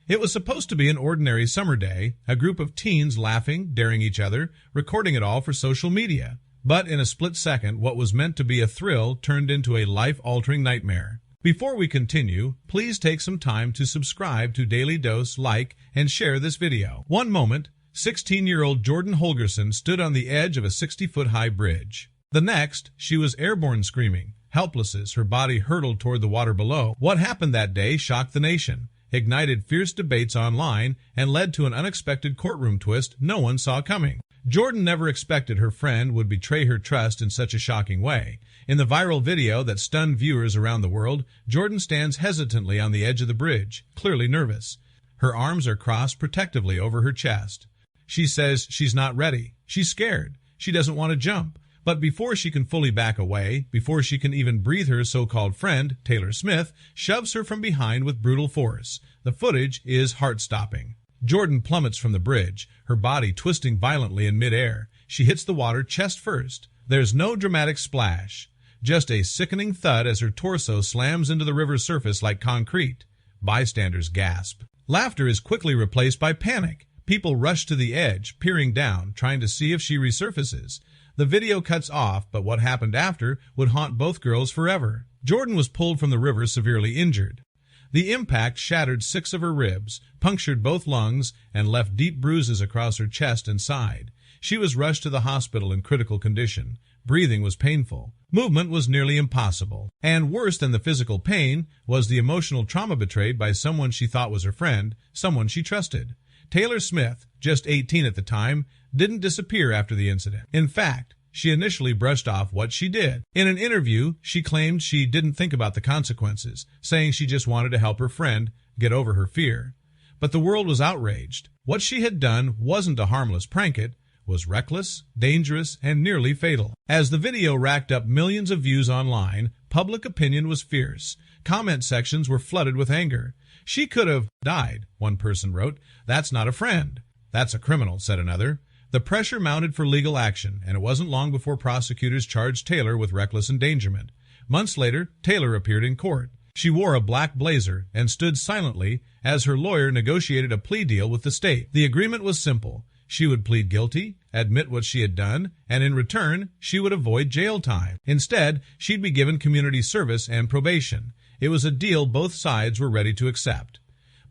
It was supposed to be an ordinary summer day, a group of teens laughing, daring each other, recording it all for social media. But in a split second, what was meant to be a thrill turned into a life-altering nightmare. Before we continue, please take some time to subscribe to Dailydose, like, and share this video. One moment, 16-year-old Jordan Holgerson stood on the edge of a 60-foot-high bridge. The next, she was airborne screaming, helpless as her body hurtled toward the water below. What happened that day shocked the nation, ignited fierce debates online, and led to an unexpected courtroom twist no one saw coming. Jordan never expected her friend would betray her trust in such a shocking way. In the viral video that stunned viewers around the world, Jordan stands hesitantly on the edge of the bridge, clearly nervous. Her arms are crossed protectively over her chest. She says she's not ready. She's scared. She doesn't want to jump. But before she can fully back away, before she can even breathe, her so-called friend, Taylor Smith, shoves her from behind with brutal force. The footage is heart-stopping. Jordan plummets from the bridge, her body twisting violently in midair. She hits the water chest first. There's no dramatic splash, just a sickening thud as her torso slams into the river's surface like concrete. Bystanders gasp. Laughter is quickly replaced by panic. People rush to the edge, peering down, trying to see if she resurfaces. The video cuts off, but what happened after would haunt both girls forever. Jordan was pulled from the river severely injured. The impact shattered 6 of her ribs, punctured both lungs, and left deep bruises across her chest and side. She was rushed to the hospital in critical condition. Breathing was painful. Movement was nearly impossible. And worse than the physical pain was the emotional trauma betrayed by someone she thought was her friend, someone she trusted. Taylor Smith, just 18 at the time, didn't disappear after the incident. In fact, she initially brushed off what she did. In an interview, she claimed she didn't think about the consequences, saying she just wanted to help her friend get over her fear. But the world was outraged. What she had done wasn't a harmless prank, it was reckless, dangerous, and nearly fatal. As the video racked up millions of views online, public opinion was fierce. Comment sections were flooded with anger. "She could have died," one person wrote. "That's not a friend." "That's a criminal," said another. The pressure mounted for legal action, and it wasn't long before prosecutors charged Taylor with reckless endangerment. Months later, Taylor appeared in court. She wore a black blazer and stood silently as her lawyer negotiated a plea deal with the state. The agreement was simple. She would plead guilty, admit what she had done, and in return, she would avoid jail time. Instead, she'd be given community service and probation. It was a deal both sides were ready to accept.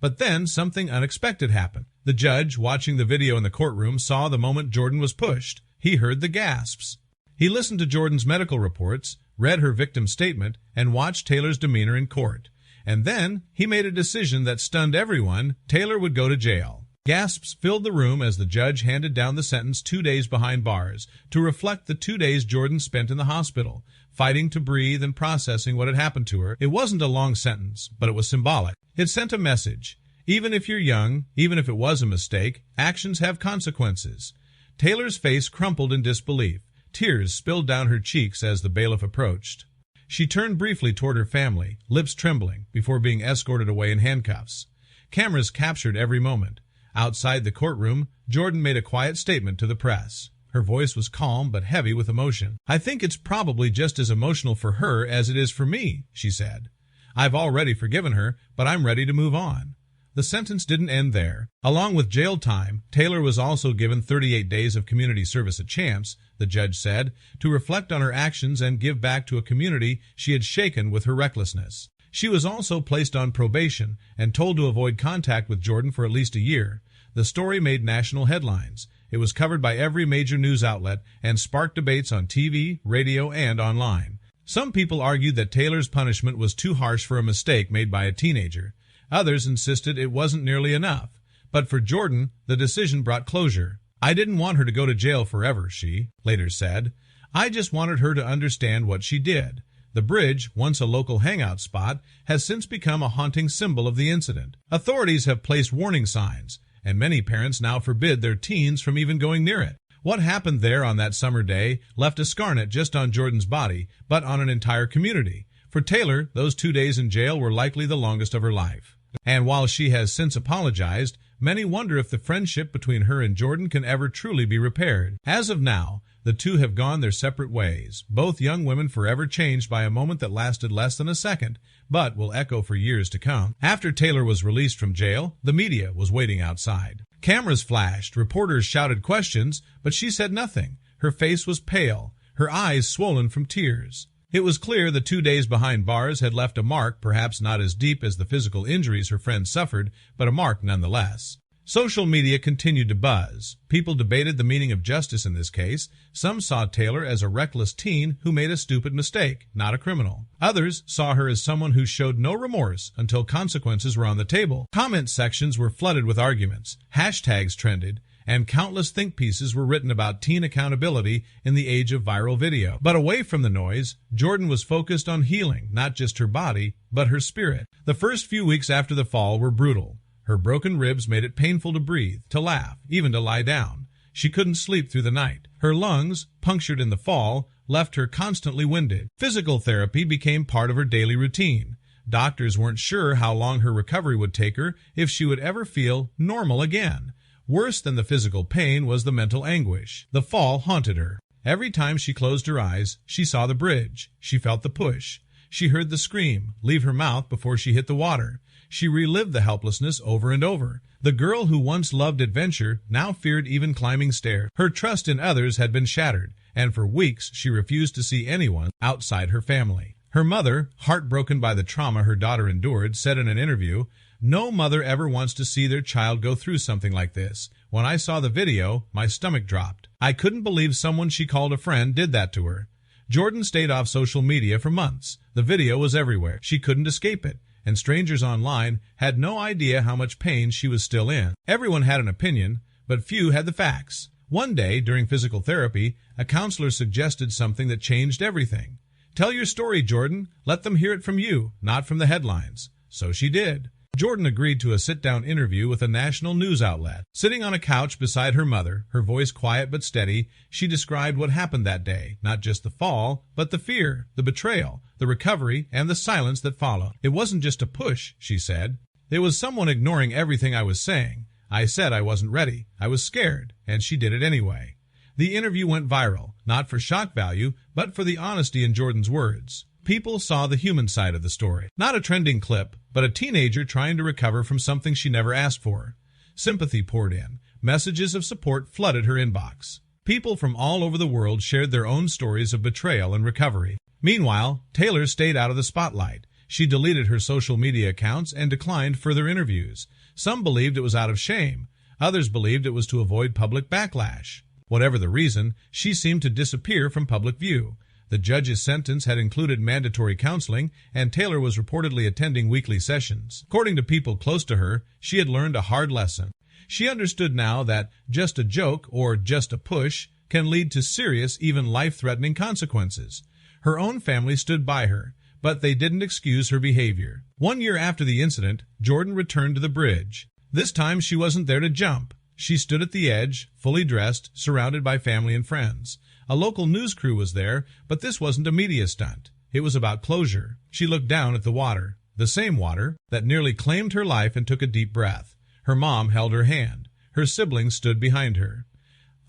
But then something unexpected happened. The judge, watching the video in the courtroom, saw the moment Jordan was pushed. He heard the gasps. He listened to Jordan's medical reports, read her victim's statement, and watched Taylor's demeanor in court. And then he made a decision that stunned everyone. Taylor would go to jail. Gasps filled the room as the judge handed down the sentence 2 days behind bars, to reflect the 2 days Jordan spent in the hospital, fighting to breathe and processing what had happened to her. It wasn't a long sentence, but it was symbolic. It sent a message. Even if you're young, even if it was a mistake, actions have consequences. Taylor's face crumpled in disbelief. Tears spilled down her cheeks as the bailiff approached. She turned briefly toward her family, lips trembling, before being escorted away in handcuffs. Cameras captured every moment. Outside the courtroom, Jordan made a quiet statement to the press. Her voice was calm but heavy with emotion. "I think it's probably just as emotional for her as it is for me," she said. "I've already forgiven her, but I'm ready to move on." The sentence didn't end there. Along with jail time, Taylor was also given 38 days of community service at Champs, the judge said, to reflect on her actions and give back to a community she had shaken with her recklessness. She was also placed on probation and told to avoid contact with Jordan for at least a year. The story made national headlines. It was covered by every major news outlet and sparked debates on TV, radio, and online. Some people argued that Taylor's punishment was too harsh for a mistake made by a teenager. Others insisted it wasn't nearly enough. But for Jordan, the decision brought closure. "I didn't want her to go to jail forever," she later said. "I just wanted her to understand what she did." The bridge, once a local hangout spot, has since become a haunting symbol of the incident. Authorities have placed warning signs, and many parents now forbid their teens from even going near it. What happened there on that summer day left a scar not just on Jordan's body, but on an entire community. For Taylor, those 2 days in jail were likely the longest of her life. And while she has since apologized, Many wonder if the friendship between her and Jordan can ever truly be repaired. As of now, the two have gone their separate ways, both young women forever changed by a moment that lasted less than a second, but will echo for years to come. After Taylor was released from jail, the media was waiting outside. Cameras flashed, reporters shouted questions, but she said nothing. Her face was pale, her eyes swollen from tears. It was clear the 2 days behind bars had left a mark, perhaps not as deep as the physical injuries her friend suffered, but a mark nonetheless. Social media continued to buzz. People debated the meaning of justice in this case. Some saw Taylor as a reckless teen who made a stupid mistake, not a criminal. Others saw her as someone who showed no remorse until consequences were on the table. Comment sections were flooded with arguments. Hashtags trended, and countless think pieces were written about teen accountability in the age of viral video. But away from the noise, Jordan was focused on healing, not just her body, but her spirit. The first few weeks after the fall were brutal. Her broken ribs made it painful to breathe, to laugh, even to lie down. She couldn't sleep through the night. Her lungs, punctured in the fall, left her constantly winded. Physical therapy became part of her daily routine. Doctors weren't sure how long her recovery would take her, if she would ever feel normal again. Worse than the physical pain was the mental anguish. The fall haunted her. Every time she closed her eyes, she saw the bridge. She felt the push. She heard the scream leave her mouth before she hit the water. She relived the helplessness over and over. The girl who once loved adventure now feared even climbing stairs. Her trust in others had been shattered, and for weeks she refused to see anyone outside her family. Her mother, heartbroken by the trauma her daughter endured, said in an interview, "No mother ever wants to see their child go through something like this. When I saw the video, my stomach dropped. I couldn't believe someone she called a friend did that to her." Jordan stayed off social media for months. The video was everywhere. She couldn't escape it, and strangers online had no idea how much pain she was still in. Everyone had an opinion, but few had the facts. One day, during physical therapy, a counselor suggested something that changed everything. "Tell your story, Jordan. Let them hear it from you, not from the headlines." So she did. Jordan agreed to a sit-down interview with a national news outlet. Sitting on a couch beside her mother, her voice quiet but steady, she described what happened that day, not just the fall, but the fear, the betrayal, the recovery, and the silence that followed. "It wasn't just a push," she said. "It was someone ignoring everything I was saying. I said I wasn't ready. I was scared, and she did it anyway." The interview went viral, not for shock value, but for the honesty in Jordan's words. People saw the human side of the story. Not a trending clip, but a teenager trying to recover from something she never asked for. Sympathy poured in. Messages of support flooded her inbox. People from all over the world shared their own stories of betrayal and recovery. Meanwhile, Taylor stayed out of the spotlight. She deleted her social media accounts and declined further interviews. Some believed it was out of shame. Others believed it was to avoid public backlash. Whatever the reason, she seemed to disappear from public view. The judge's sentence had included mandatory counseling, and Taylor was reportedly attending weekly sessions. According to people close to her, she had learned a hard lesson. She understood now that just a joke or just a push can lead to serious, even life-threatening consequences. Her own family stood by her, but they didn't excuse her behavior. 1 year after the incident, Jordan returned to the bridge. This time she wasn't there to jump. She stood at the edge, fully dressed, surrounded by family and friends. A local news crew was there, but this wasn't a media stunt. It was about closure. She looked down at the water, the same water that nearly claimed her life, and took a deep breath. Her mom held her hand. Her siblings stood behind her.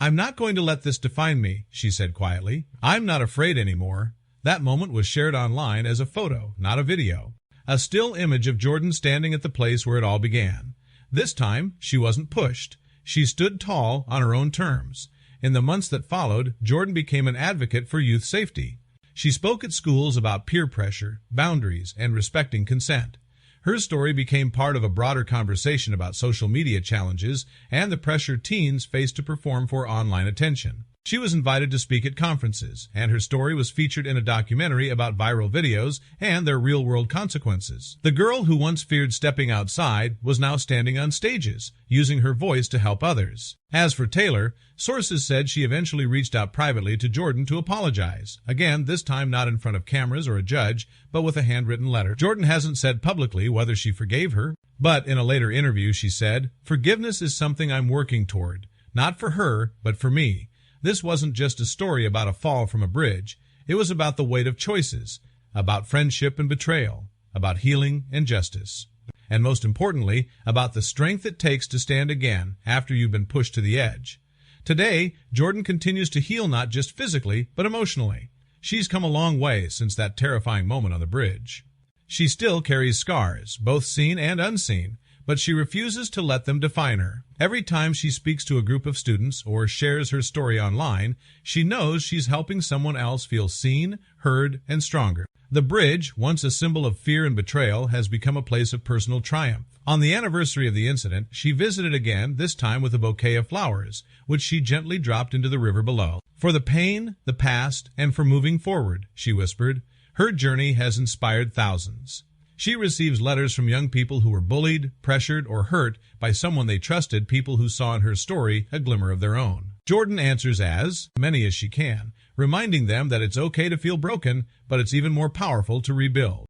"I'm not going to let this define me," she said quietly. "I'm not afraid anymore." That moment was shared online as a photo, not a video. A still image of Jordan standing at the place where it all began. This time, she wasn't pushed. She stood tall on her own terms. In the months that followed, Jordan became an advocate for youth safety. She spoke at schools about peer pressure, boundaries, and respecting consent. Her story became part of a broader conversation about social media challenges and the pressure teens face to perform for online attention. She was invited to speak at conferences, and her story was featured in a documentary about viral videos and their real-world consequences. The girl who once feared stepping outside was now standing on stages, using her voice to help others. As for Taylor, sources said she eventually reached out privately to Jordan to apologize. Again, this time not in front of cameras or a judge, but with a handwritten letter. Jordan hasn't said publicly whether she forgave her, but in a later interview she said, "Forgiveness is something I'm working toward. Not for her, but for me. This wasn't just a story about a fall from a bridge. It was about the weight of choices, about friendship and betrayal, about healing and justice." and most importantly, about the strength it takes to stand again after you've been pushed to the edge. Today, Jordan continues to heal not just physically, but emotionally. She's come a long way since that terrifying moment on the bridge. She still carries scars, both seen and unseen, but she refuses to let them define her. Every time she speaks to a group of students or shares her story online, she knows she's helping someone else feel seen, heard, and stronger. The bridge, once a symbol of fear and betrayal, has become a place of personal triumph. On the anniversary of the incident, she visited again, this time with a bouquet of flowers, which she gently dropped into the river below. "For the pain, the past, and for moving forward," she whispered. Her journey has inspired thousands. She receives letters from young people who were bullied, pressured, or hurt by someone they trusted, people who saw in her story a glimmer of their own. Jordan answers as many as she can, reminding them that it's okay to feel broken, but it's even more powerful to rebuild.